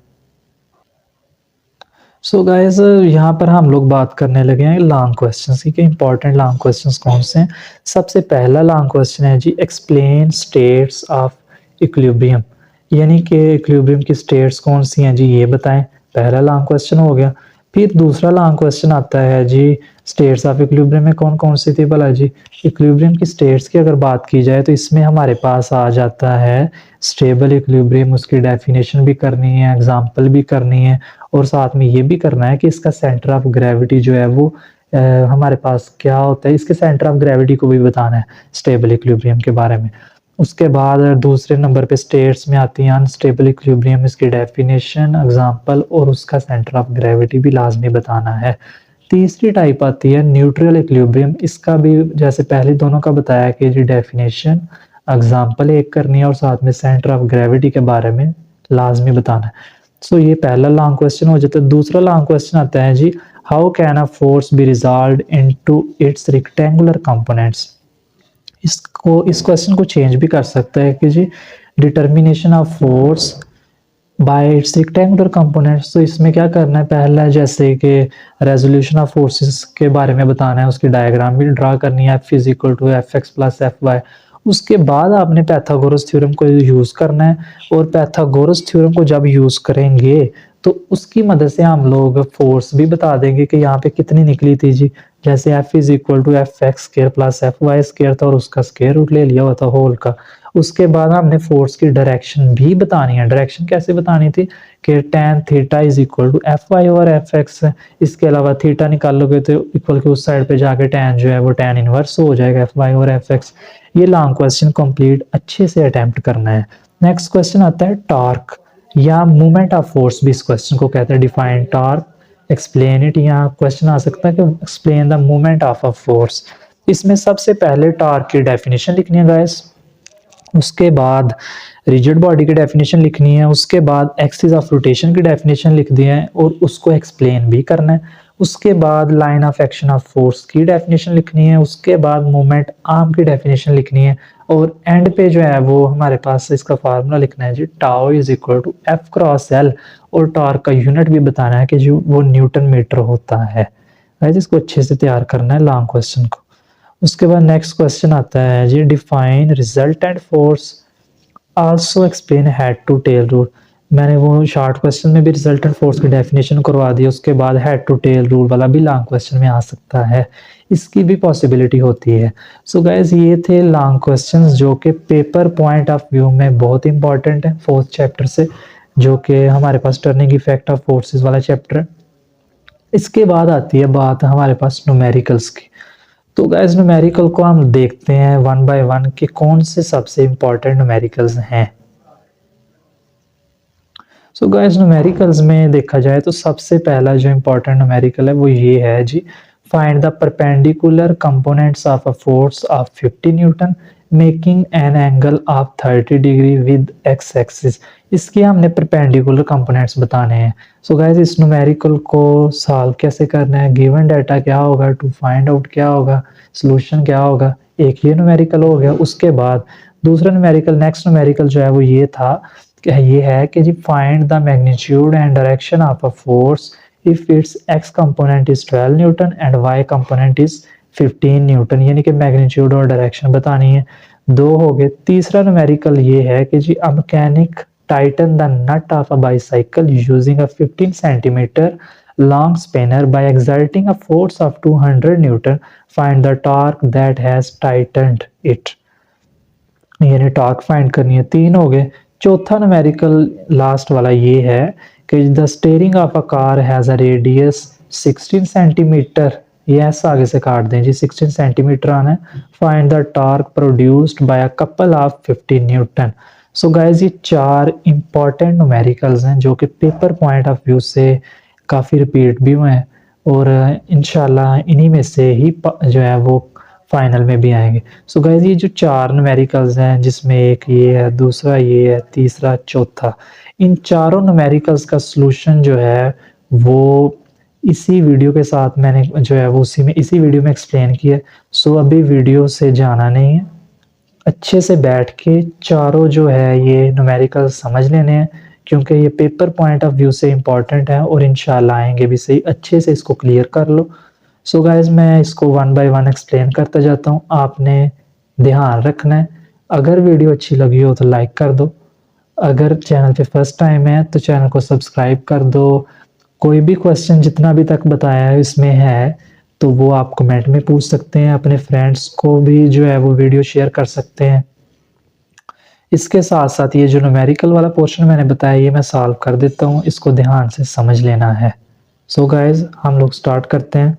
S1: सो गाइस यहाँ पर हम लोग बात करने लगे हैं लॉन्ग क्वेश्चंस की कि इंपॉर्टेंट लॉन्ग क्वेश्चंस कौन से हैं। सबसे पहला लॉन्ग क्वेश्चन है जी, एक्सप्लेन स्टेट्स ऑफ इक्विलिब्रियम, यानी कि इक्विलिब्रियम की स्टेट्स कौन सी हैं जी, ये बताएं। पहला लॉन्ग क्वेश्चन हो गया। फिर दूसरा लॉन्ग क्वेश्चन आता है जी, स्टेट्स ऑफ इक्विलिब्रियम में कौन कौन सी थी भला जी। इक्विलिब्रियम की स्टेट्स की अगर बात की जाए तो इसमें हमारे पास आ जाता है स्टेबल इक्विलिब्रियम, उसकी डेफिनेशन भी करनी है, एग्जांपल भी करनी है, और साथ में ये भी करना है कि इसका सेंटर ऑफ ग्रेविटी जो है वो हमारे पास क्या होता है, इसके सेंटर ऑफ ग्रेविटी को भी बताना है स्टेबल इक्विलिब्रियम के बारे में। उसके बाद दूसरे नंबर पे स्टेट्स में आती है अनस्टेबल इक्विलिब्रियम, इसकी डेफिनेशन, एग्जांपल और उसका सेंटर ऑफ ग्रेविटी भी लाजमी बताना है। तीसरी टाइप आती है न्यूट्रल इक्विलिब्रियम, इसका भी जैसे पहले दोनों का बताया कि जी डेफिनेशन, एग्जांपल एक करनी है और साथ में सेंटर ऑफ ग्रेविटी के बारे में लाजमी बताना है। सो ये पहला लॉन्ग क्वेश्चन हो जाता है। दूसरा लॉन्ग क्वेश्चन आता है जी, how can a force be resolved into its rectangular components. इस क्वेश्चन को चेंज भी कर सकता है कि जी determination of force by its rectangular components. तो इसमें क्या करना है, पहला जैसे कि रेजोल्यूशन ऑफ फोर्सेस के बारे में बताना है, उसकी डायग्राम भी ड्रा करनी है, F equal to F x plus F y. उसके बाद आपने पैथागोरस थ्योरम को यूज करना है, और पैथागोरस थ्योरम को जब यूज करेंगे तो उसकी मदद से हम लोग फोर्स भी बता देंगे कि यहाँ पे कितनी निकली थी जी। जैसे F equal to F x square plus F y square था और उसका स्क्वायर रूट ले लिया हुआ था होल का। उसके बाद हमने फोर्स की डायरेक्शन भी बतानी है। डायरेक्शन कैसे बतानी थी कि tan theta is equal to F y और एफ एक्स है। इसके अलावा थीटा निकालोगे तो इक्वल के उस साइड पे जाके tan जो है वो tan इनवर्स हो जाएगा एफ वाई और एफ एक्स। ये लॉन्ग क्वेश्चन कंप्लीट अच्छे से अटेम्प्ट करना है। नेक्स्ट क्वेश्चन आता है टॉर्क या मूवमेंट ऑफ फोर्स, भी इस क्वेश्चन को कहते हैं। Define torque, explain it. यहाँ क्वेश्चन आ सकता है कि explain the movement of a force. इसमें सबसे पहले टॉर्क की डेफिनेशन लिखनी है गाइस, उसके बाद रिजिड बॉडी की डेफिनेशन लिखनी है, उसके बाद एक्सिस ऑफ रोटेशन की डेफिनेशन लिख दी है और उसको एक्सप्लेन भी करना है। उसके बाद line of action of force की डेफिनेशन लिखनी है, उसके बाद मूवमेंट आर्म की डेफिनेशन लिखनी है, और एंड पे जो है वो हमारे पास इसका फार्मूला लिखना है जी, tau is equal to F cross L, और टॉर्क का यूनिट भी बताना है कि जो वो न्यूटन मीटर होता है। इसको अच्छे से तैयार करना है लॉन्ग क्वेश्चन को। उसके बाद नेक्स्ट क्वेश्चन आता है जी, define resultant force, also explain head to tail rule. मैंने वो शॉर्ट क्वेश्चन में भी रिजल्टेंट फोर्स की डेफिनेशन करवा दी, उसके बाद हेड टू टेल रूल वाला भी लॉन्ग क्वेश्चन में आ सकता है, इसकी भी पॉसिबिलिटी होती है। सो गाइस ये थे लॉन्ग क्वेश्चंस जो कि पेपर पॉइंट ऑफ व्यू में बहुत इंपॉर्टेंट है फोर्थ चैप्टर से, जो कि हमारे पास टर्निंग इफेक्ट ऑफ फोर्सेस वाला चैप्टर है। इसके बाद आती है बात हमारे पास न्यूमेरिकल्स की। तो गाइस न्यूमेरिकल को हम देखते हैं वन बाय वन कि कौन से सबसे इंपॉर्टेंट न्यूमेरिकल्स हैं। सो गाइस न्यूमेरिकल्स में देखा जाए तो सबसे पहला जो इंपॉर्टेंट न्यूमेरिकल है वो ये है जी, find the perpendicular components of a force of 50 newton making an angle of 30 degree with x axis. इसके हमने परपेंडिकुलर कंपोनेंट्स बताने हैं। सो गाइस इस न्यूमेरिकल को सॉल्व कैसे करना है, गिवन डाटा क्या होगा, टू फाइंड आउट क्या होगा, सॉल्यूशन क्या होगा, एक ये न्यूमेरिकल हो गया। उसके बाद दूसरा न्यूमेरिकल, नेक्स्ट न्यूमेरिकल जो है वो ये था, ये है कि जी find the magnitude and direction of a force if its x component is 12 newton and y component is 15 newton, यानी कि मैग्नीट्यूड और डायरेक्शन बतानी है। दो हो गए। तीसरा न्यूमेरिकल ये है कि जी a mechanic tighten the nut of a bicycle using a 15 centimetre long spanner by exerting a force of 200 newton, find the torque that has tightened it। यानी टॉर्क फाइंड करनी है। तीन हो गए। चौथा न्यूमेरिकल लास्ट वाला ये है कि the steering of a car has a radius 16 centimetre, ये ऐसा आगे से काट दें जी, 16 सेंटीमीटर आना है। Find the torque produced by a couple of 15 Newton. So guys ये चार इंपॉर्टेंट न्यूमेरिकल्स हैं जो कि पेपर पॉइंट ऑफ व्यू से काफ़ी रिपीट भी हुए हैं, और इंशाल्लाह इन्हीं में से ही जो है वो फाइनल में भी आएंगे। सो गाइस ये जो चार न्यूमेरिकल्स हैं, जिसमें एक ये है, दूसरा ये है, तीसरा चौथा, इन चारों न्यूमेरिकल्स का सलूशन जो है वो इसी वीडियो के साथ मैंने जो है वो इसी वीडियो में एक्सप्लेन किया है। सो अभी वीडियो से जाना नहीं है, अच्छे से बैठ के चारों जो है ये न्यूमेरिकल समझ लेने हैं, क्योंकि ये पेपर पॉइंट ऑफ व्यू से इम्पॉर्टेंट है और इंशाल्लाह आएंगे भी सही। अच्छे से इसको क्लियर कर लो। सो गाइज मैं इसको वन बाय वन एक्सप्लेन करता जाता हूँ, आपने ध्यान रखना है। अगर वीडियो अच्छी लगी हो तो लाइक कर दो, अगर चैनल पे फर्स्ट टाइम है तो चैनल को सब्सक्राइब कर दो। कोई भी क्वेश्चन जितना अभी तक बताया है इसमें है तो वो आप कमेंट में पूछ सकते हैं, अपने फ्रेंड्स को भी जो है वो वीडियो शेयर कर सकते हैं। इसके साथ साथ ये जो न्यूमेरिकल वाला पोर्शन मैंने बताया ये मैं सॉल्व कर देता हूँ, इसको ध्यान से समझ लेना है। सो गाइज हम लोग स्टार्ट करते हैं।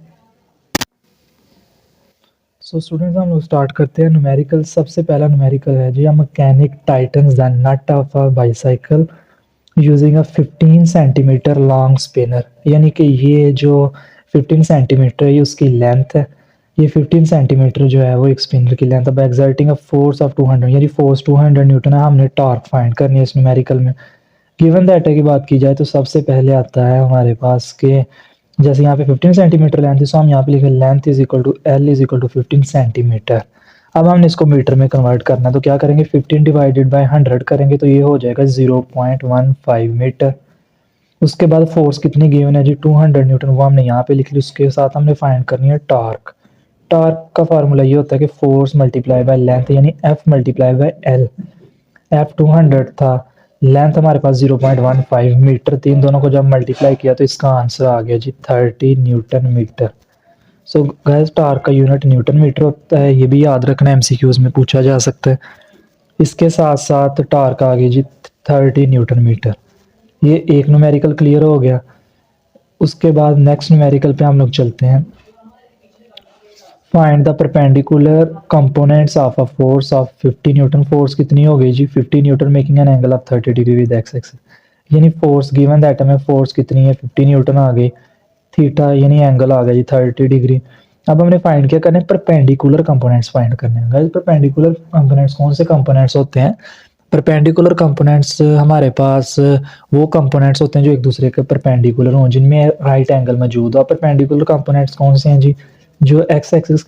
S1: सो स्टूडेंट्स हम लोग स्टार्ट करते हैं। न्यूमेरिकल सबसे पहला न्यूमेरिकल है जी, mechanic tightens the nut of a bicycle using a 15 centimetre long spinner. यानी कि ये जो 15 सेंटीमीटर है ये उसकी लेंथ है। ये 15 सेंटीमीटर जो है वो एक स्पिनर की लेंथ है। By exerting a force of 200, यानी फोर्स 200 न्यूटन है। हमने टॉर्क फाइंड करनी है इस न्यूमेरिकल में। गिवन डाटा की बात की जाए तो सबसे पहले आता है हमारे पास के, जैसे यहाँ पे 15 सेंटीमीटर लेंथ है, सो हम यहाँ पे लिखे length is equal to L is equal to 15 centimetre. अब हमने इसको मीटर में कन्वर्ट करना है तो क्या करेंगे, 15 डिवाइडेड बाय 100 करेंगे तो ये हो जाएगा 0.15 मीटर। उसके बाद फोर्स कितनी गिवन है जी, 200 न्यूटन, वो हमने यहाँ पे लिख ली। उसके साथ हमने फाइंड करनी है टॉर्क। टॉर्क का फार्मूला ये होता है कि फोर्स मल्टीप्लाई बाय लेंथ, यानी F multiply by L. F 200 था, लेंथ हमारे पास 0.15 मीटर थी, इन दोनों को जब मल्टीप्लाई किया तो इसका आंसर आ गया जी 30 newton metre. So guys torque का यूनिट न्यूटन मीटर होता है, ये भी याद रखना, एमसीक्यूज में पूछा जा सकता है। इसके साथ साथ टॉर्क आ गई जी 30 न्यूटन मीटर। ये एक न्यूमेरिकल क्लियर हो गया। उसके बाद नेक्स्ट न्यूमेरिकल पे हम लोग चलते हैं। Find the perpendicular components of a force of 50 Newton. Force कितनी हो गई जी 50 newton making an angle of 30 degree with x axis. यानी फोर्स गिवन दैट हमें फोर्स कितनी है 50 न्यूटन आ गई, थीटा यानी एंगल आ गया जी 30 डिग्री। अब हमने फाइंड क्या करना है, परपेंडिकुलर कंपोनेंट्स फाइंड करने हैं। गाइस परपेंडिकुलर कंपोनेंट्स कौन से कंपोनेंट्स होते हैं, परपेंडिकुलर कंपोनेंट्स हमारे पास वो कंपोनेंट्स होते हैं जो एक दूसरे के परपेंडिकुलर हों, जिनमें राइट एंगल मौजूद हो। परपेंडिकुलर कंपोनेंट्स कौन से हैं जी, जो एक्स एक्सिस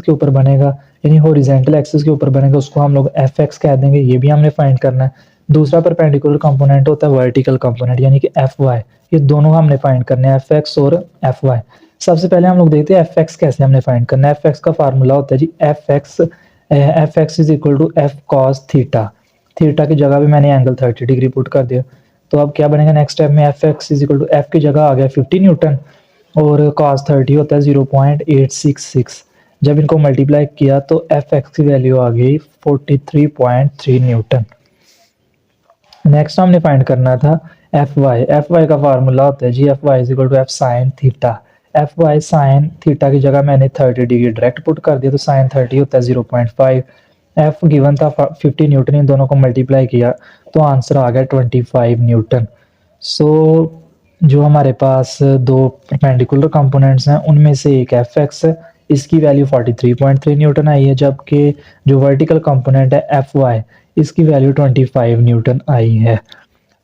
S1: के ऊपर बनेगा, यानी हॉरिजॉन्टल एक्सिस के ऊपर बनेगा, उसको हम लोग एफ एक्स कह देंगे। ये भी हमने फाइंड करना है। दूसरा परपेंडिकुलर कंपोनेंट होता है वर्टिकल कंपोनेंट, यानी कि एफ वाई। ये दोनों हमने फाइंड करने हैं, एफ एक्स और एफ वाई। सबसे पहले हम लोग देखते हैं एफ एक्स कैसे हमने फाइंड करना है। एफ एक्स का फार्मूला होता है जी F x is equal to F cos theta. Theta की जगह भी मैंने एंगल 30 डिग्री पुट कर दिया। तो अब क्या बनेगा नेक्स्ट स्टेप में, F x is equal to F की जगह आ गया 50 न्यूटन और कॉस 30 होता है 0.866। जब इनको मल्टीप्लाई किया तो एफ एक्स की वैल्यू आ गई 43.3 न्यूटन। नेक्स्ट हमने फाइंड करना था एफ वाई। एफ वाई का फार्मूला होता है जी F y is equal to F sine theta. F y sine theta की जगह मैंने 30 डिग्री डायरेक्ट पुट कर दिया तो साइन 30 होता है 0.5। एफ गिवन था 50 न्यूटन, इन दोनों को मल्टीप्लाई किया तो आंसर आ गया 25 न्यूटन। सो जो हमारे पास दो परपेंडिकुलर कंपोनेंट्स हैं उनमें से एक एफ एक्स है, इसकी वैल्यू 43.3 न्यूटन आई है, जबकि जो वर्टिकल कंपोनेंट है एफ वाई इसकी वैल्यू 25 न्यूटन आई है।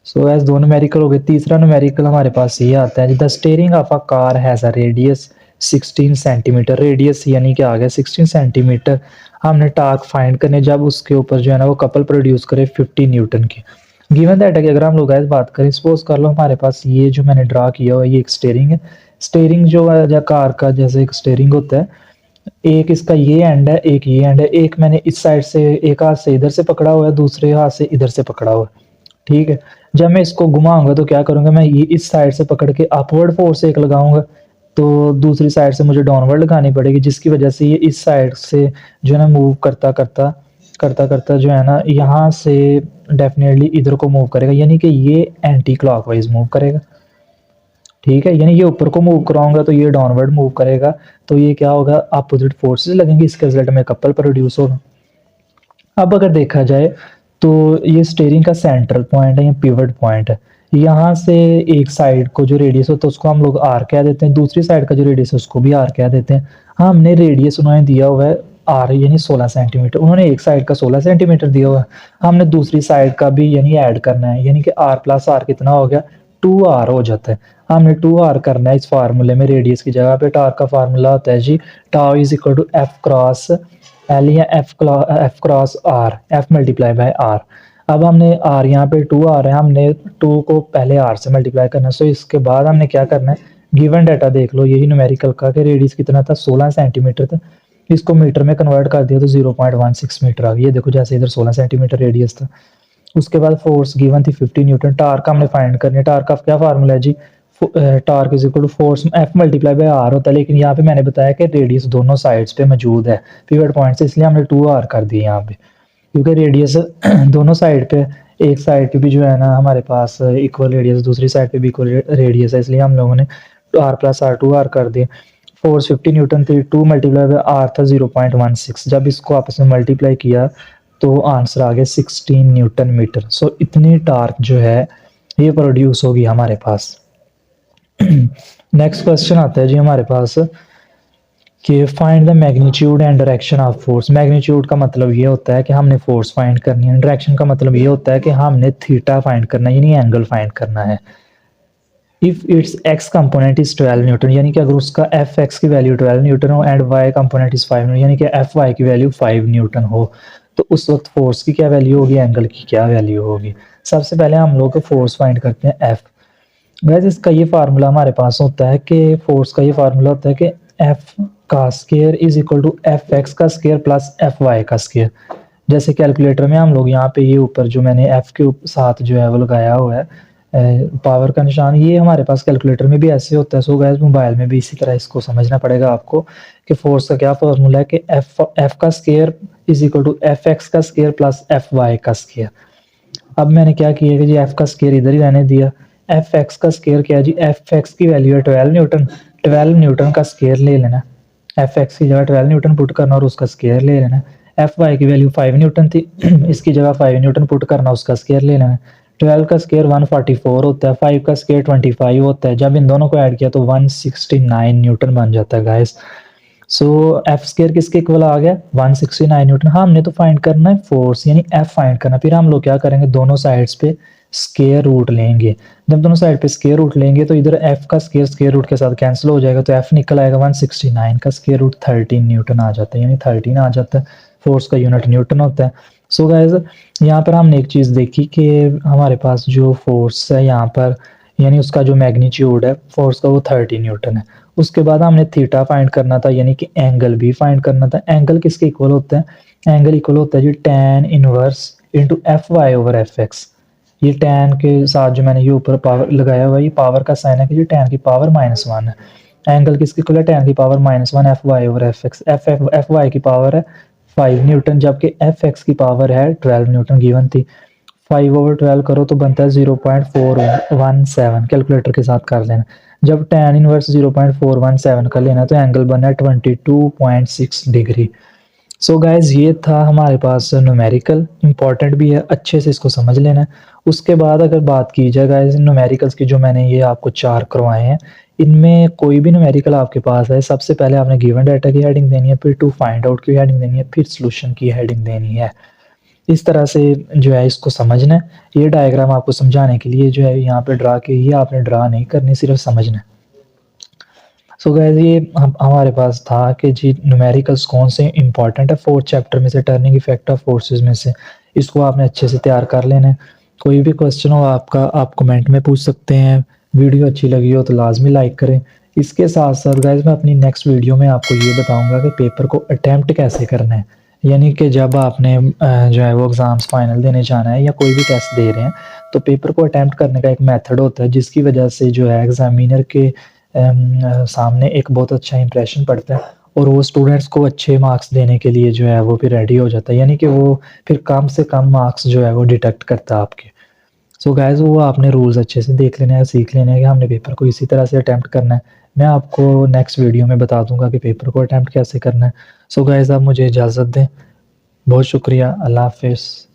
S1: सो एज दो न्यूमेरिकल हो गए। तीसरा न्यूमेरिकल हमारे पास ये आता है, the steering of a car has a radius 16 centimetre. Radius यानी कि आ गया 16 सेंटीमीटर। हमने टॉर्क फाइंड करने, जब उसके ऊपर जो है ना वो कपल प्रोड्यूस करे 50 न्यूटन की। गिवन दैट है कि अगर हम लोग ऐसे बात करें, सपोज कर लो हमारे पास ये जो मैंने ड्रा किया हुआ है ये एक स्टीयरिंग है। स्टीयरिंग जो है कार का जैसे एक स्टीयरिंग होता है, एक इसका ये एंड है एक ये एंड है, एक मैंने इस साइड से एक हाथ से इधर से पकड़ा हुआ है, दूसरे हाथ से इधर से पकड़ा हुआ है। ठीक है, जब मैं इसको घुमाऊंगा तो क्या करूंगा, मैं ये इस साइड से पकड़ के अपवर्ड फोर्स एक लगाऊंगा तो दूसरी साइड से मुझे डाउनवर्ड लगानी पड़ेगी, जिसकी वजह से ये इस साइड से जो है ना मूव करता करता जो है ना यहाँ से डेफिनेटली इधर को मूव करेगा, यानी कि ये एंटी क्लॉकवाइज मूव करेगा। ठीक है, यानी ये ऊपर को मूव कराऊंगा तो ये डाउनवर्ड मूव करेगा, तो ये क्या होगा, अपोजिट फोर्सेस लगेंगे, इसके रिजल्ट में कपल प्रोड्यूस होगा। अब अगर देखा जाए तो ये स्टीयरिंग का सेंट्रल पॉइंट है या पिवट पॉइंट है। यहाँ से एक साइड को जो रेडियस होता है उसको हम लोग आर कह देते हैं, दूसरी साइड का जो रेडियस है उसको भी आर कह देते हैं। हाँ, हमने रेडियस उन्होंने दिया हुआ है आर यानी 16 सेंटीमीटर, उन्होंने एक साइड का 16 सेंटीमीटर दिया हुआ है, हमने दूसरी साइड का भी यानी ऐड करना है, यानी कि आर प्लस आर कितना हो गया 2r हो जाता है। हमने 2r करना है इस फार्मूले में, रेडियस की जगह पे टॉर्क का फार्मूला होता है जी tau is equal to F cross L या F cross R, F multiply by R. अब हमने आर यहाँ पे 2 आ रहा है, हमने 2 को पहले आर से मल्टीप्लाई करना है। सो इसके बाद हमने क्या करना है, गिवन डाटा देख लो, यही न्यूमेरिकल का कि रेडियस कितना था 16 सेंटीमीटर था, इसको मीटर में कन्वर्ट कर दिया तो 0.16 मीटर आ गई। ये देखो जैसे इधर 16 सेंटीमीटर रेडियस था। उसके बाद फोर्स गिवन थी 50 न्यूटन। टार्क हमने फाइंड करनी है। टार्क का क्या फार्मूला है जी, torque is equal to force F multiply by R होता है, लेकिन यहाँ पे मैंने बताया कि रेडियस दोनों साइड्स पे मौजूद है पिवट पॉइंट से, इसलिए हमने 2 आर कर दिए यहाँ पे, क्योंकि रेडियस दोनों साइड पे, एक साइड पे भी जो है ना हमारे पास इक्वल रेडियस, दूसरी साइड पे भी इक्वल रेडियस है, इसलिए हम लोगों ने आर प्लस आर 2 आर कर दिए। फोर्स 50 न्यूटन थी, 2 मल्टीप्लाई बाय आर था 0.16। जब इसको आपस में मल्टीप्लाई किया तो आंसर आ गया 16 न्यूटन मीटर। सो इतनी टार्क जो है ये प्रोड्यूस होगी हमारे पास। नेक्स्ट क्वेश्चन आता है जी हमारे पास कि find the magnitude and direction of force. Magnitude का मतलब ये होता है कि हमने फोर्स फाइंड करनी है, डायरेक्शन का मतलब ये होता है कि हमने थीटा फाइंड करना है, यानी एंगल फाइंड करना है। If its x component is 12 newton, यानी कि अगर उसका एफ एक्स की वैल्यू 12 न्यूटन हो and y component is 5 newton, यानी कि एफ वाई की वैल्यू 5 न्यूटन हो, तो उस वक्त फोर्स की क्या वैल्यू होगी, एंगल की क्या वैल्यू होगी। सबसे पहले हम लोग फोर्स फाइंड करते हैं एफ। वैसे इसका ये फार्मूला हमारे पास होता है कि फोर्स का ये फार्मूला होता है कि एफ का square is equal to F x का स्केयर प्लस एफ वाई का स्केयर। जैसे कैलकुलेटर में हम लोग यहाँ पे ये ऊपर जो मैंने एफ के साथ जो है वो लगाया हुआ है पावर का निशान, ये हमारे पास कैलकुलेटर में भी ऐसे होता है। सो गाइस मोबाइल में भी इसी तरह इसको समझना पड़ेगा आपको कि फोर्स का क्या फार्मूला है कि एफ का square is equal to F x का स्केयर प्लस एफ वाई का स्केयर। अब मैंने क्या किया कि जी एफ का स्केयर इधर ही रहने दिया, एफ एक्स का स्केयर क्या है जी, एफ एक्स की वैल्यू है 12 न्यूटन, 12 न्यूटन का स्केयर ले लेना, एफ एक्स की जगह 12 न्यूटन पुट करना और उसका स्केयर ले लेना। एफ वाई की वैल्यू 5 न्यूटन थी, इसकी जगह 5 न्यूटन पुट करना, उसका स्केयर ले लेना। 12 का स्केयर 144 होता है, 5 का स्केयर 25 होता है, जब इन दोनों को ऐड किया तो 169 न्यूटन बन जाता है गाइस। सो एफ स्केयर किसके इक्वल आ गया, 169 न्यूटन। हाँ हमने तो फाइंड करना है फोर्स, यानी एफ फाइंड करना। फिर हम लोग क्या करेंगे, दोनों साइड्स पे स्केयर रूट लेंगे। जब दोनों साइड पे स्केयर रूट लेंगे तो इधर एफ का स्केयर स्केयर रूट के साथ कैंसिल हो जाएगा, तो एफ निकल आएगा 169 का स्केयर रूट 13 न्यूटन आ जाता है, यानी 13 आ जाता है। फोर्स का यूनिट न्यूटन होता है। सो गाइस यहाँ पर हमने एक चीज़ देखी कि हमारे पास जो फोर्स है यहाँ पर, यानी उसका जो मैग्नीट्यूड है फोर्स का वो 30 न्यूटन है। उसके बाद हमने थीटा फाइंड करना था, यानी कि एंगल भी फाइंड करना था। एंगल किसके इक्वल होता है, एंगल इक्वल होता है जी tan inverse into F y over F x. ये tan के साथ जो मैंने ये ऊपर पावर लगाया हुआ है, ये पावर का साइन है कि जी tan की पावर -1 है। एंगल किसके इक्वल है, tan की power -1 F y over F x. F y की पावर है 5 न्यूटन, जबकि एफ एक्स की पावर है 12 न्यूटन गिवन थी। 5 ओवर 12 करो तो बनता है 0.417, कैलकुलेटर के साथ कर लेना। जब tan इनवर्स 0.417 का लेना तो एंगल बना है 22.6 डिग्री। सो गाइज ये था हमारे पास न्यूमेरिकल, इंपॉर्टेंट भी है, अच्छे से इसको समझ लेना है। उसके बाद अगर बात की जाए गाइज न्यूमेरिकल्स की, जो मैंने ये आपको 4 करवाए हैं, इनमें कोई भी न्यूमेरिकल आपके पास है, सबसे पहले आपने गिवन डाटा की हेडिंग देनी है, फिर टू फाइंड आउट की हेडिंग देनी है, फिर सोल्यूशन की हेडिंग देनी है। इस तरह से जो है इसको समझना है। ये डायग्राम आपको समझाने के लिए जो है यहाँ पे ड्रा की, ये आपने ड्रा नहीं करनी, सिर्फ समझना है। सो गाइस ये हमारे पास था कि जी न्यूमेरिकल्स कौन से इंपॉर्टेंट है 4th चैप्टर में से, टर्निंग इफेक्ट ऑफ फोर्सेस में से। इसको आपने अच्छे से तैयार कर लेना है। कोई भी क्वेश्चन हो आपका, आप कमेंट में पूछ सकते हैं। वीडियो अच्छी लगी हो तो लाजमी लाइक करें। इसके साथ साथ गाइस मैं अपनी नेक्स्ट वीडियो में आपको ये बताऊंगा कि पेपर को अटैम्प्ट कैसे करना है, यानी कि जब आपने जो है वो एग्ज़ाम्स फाइनल देने जाना है या कोई भी टेस्ट दे रहे हैं, तो पेपर को अटैम्प्ट करने का एक मेथड होता है, जिसकी वजह से जो है एग्जामिनर के सामने एक बहुत अच्छा इंप्रेशन पड़ता है और वो स्टूडेंट्स को अच्छे मार्क्स देने के लिए जो है वो फिर रेडी हो जाता है, यानी कि वो फिर कम से कम मार्क्स जो है वो डिटेक्ट करता है आपके। सो गाइस वो आपने रूल्स अच्छे से देख लेना है, सीख लेना है कि हमने पेपर को इसी तरह से अटैम्प्ट करना है। मैं आपको नेक्स्ट वीडियो में बता दूंगा कि पेपर को अटैम्प्ट कैसे करना है। सो गाइस आप मुझे इजाज़त दें, बहुत शुक्रिया, अल्लाह हाफिज़।